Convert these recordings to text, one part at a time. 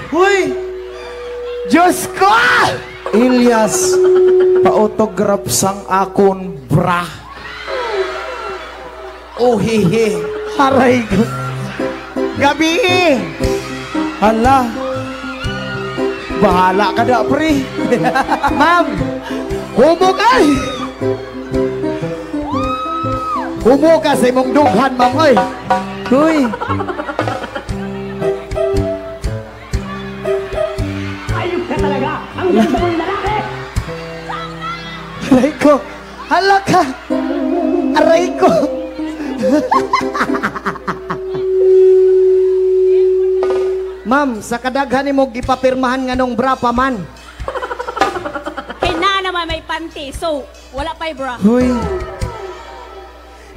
Huy! Diyos ko! Ilyas, pa-autograph sang akon bra. Oh, hihi. Aray ko. Gabi eh. Hala. Bahala ka na, pre. Ma'am, humog ay. Humog ka sa imong dughan, ma'am, ay. Huy. Ayok ka talaga! Ang ganda mong lalaki! Aray ko. Hala ka. Aray ko. Ma'am, sa kadaghan ni mo gipapirmahan nga nung bra pa man. Kay na naman may panty, so wala pa'y bra. Huy.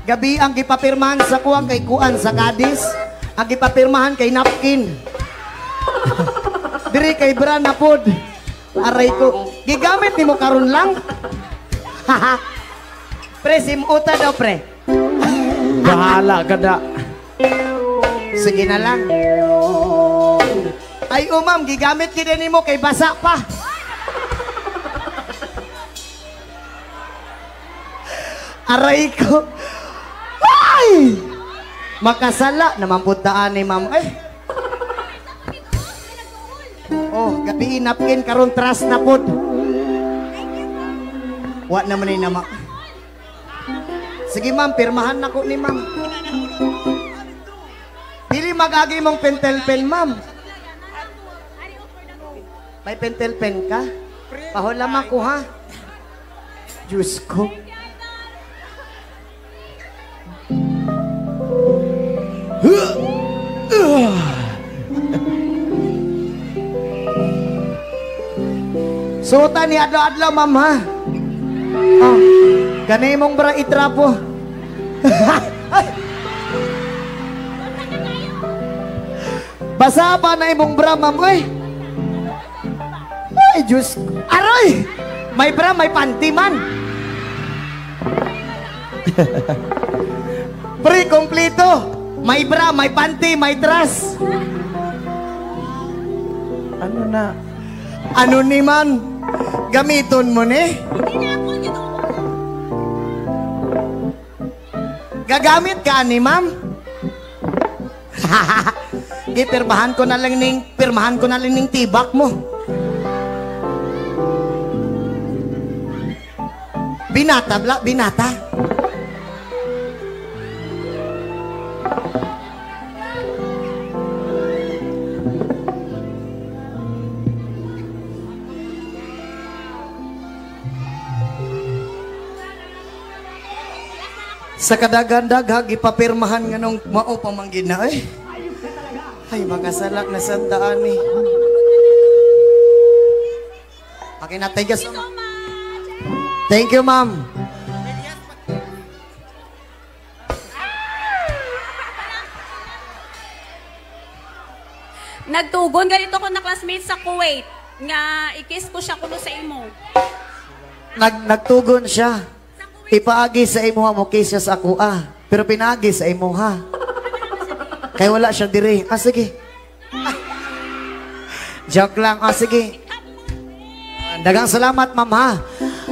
Gabi ang gipapirmahan sa kuwang kay kuan sa kadis. Ang gipapirmahan kay napkin. Diri kay bra na pod. Aray ko. Gigamit ni mo karon lang. Pre, simuta daw, pre. Bahala ka da. Sige na lang. Ay, ma'am, gigamit ki din mo kay basa pa. Aray ko. Ay! Makasala naman puntaan ni ma'am. Ay. Oh, gabi napkin karon trust na pod. Wa naman ni naman. Sige ma'am, pirmahan na ko ni ma'am. Pili magagi mong pentel pen, ma'am. May pentel pen ka? Pahulama ko, ha? Diyos ko. Suta ni adlaw-adlaw, ma'am, ha? Oh, ganay mong bra itrapo. Basa pa na imong bra, ma'am, oy. Ay, Diyos. Aroy! May bra, may panty man. Pre, kompleto. May bra, may panty, may dress. Ano na? Ano ni man? Gamiton mo ni? Gagamit ka ni ma'am? Pirmahan ko na lang ning tibak mo. Binata, binata. Sa kadagan-dagha gipapirmahan nga nung mao pamanggid na eh. Ay, makasalak na sa daan eh. Pakinatigas. Thank you, ma'am. Nagtugon ganito ko na classmate sa Kuwait nga ikis ko siya kuno sa imo. Nagtugon siya. Ipaagi sa imo ha mo kiss siya sa ako pero pinagi sa imo ha. Kaya wala siya dire. Sige. Joke lang. Sige. Dagang salamat, ma'am, ha.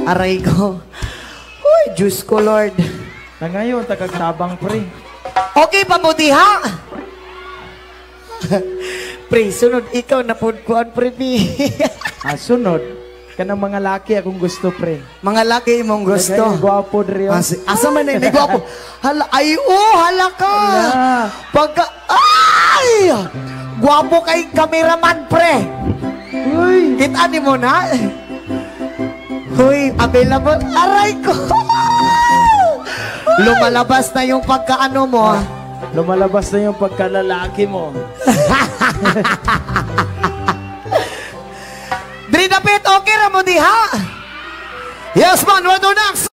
Aray ko. Uy, Diyos ko, Lord. Na ngayon, tagagtabang pre. Okay, pabuti, ha? Pre, sunod ikaw na podkuan, pre. Sunod. Kanang mga laki akong gusto, pre. Mga laki mong gusto. Lagay, gwapo, Drio. Asa man na, gwapo. Hala, ay, hala ka. Pagka, ay! Gwapo kay cameraman, pre. Uy! Kita ni mo na. Uy, available. Aray ko. Lumalabas na yung pagkaano mo. Lumalabas na yung pagkalalaki mo. Dri Dapit, okay ra mo di ha? Yes man, what do next?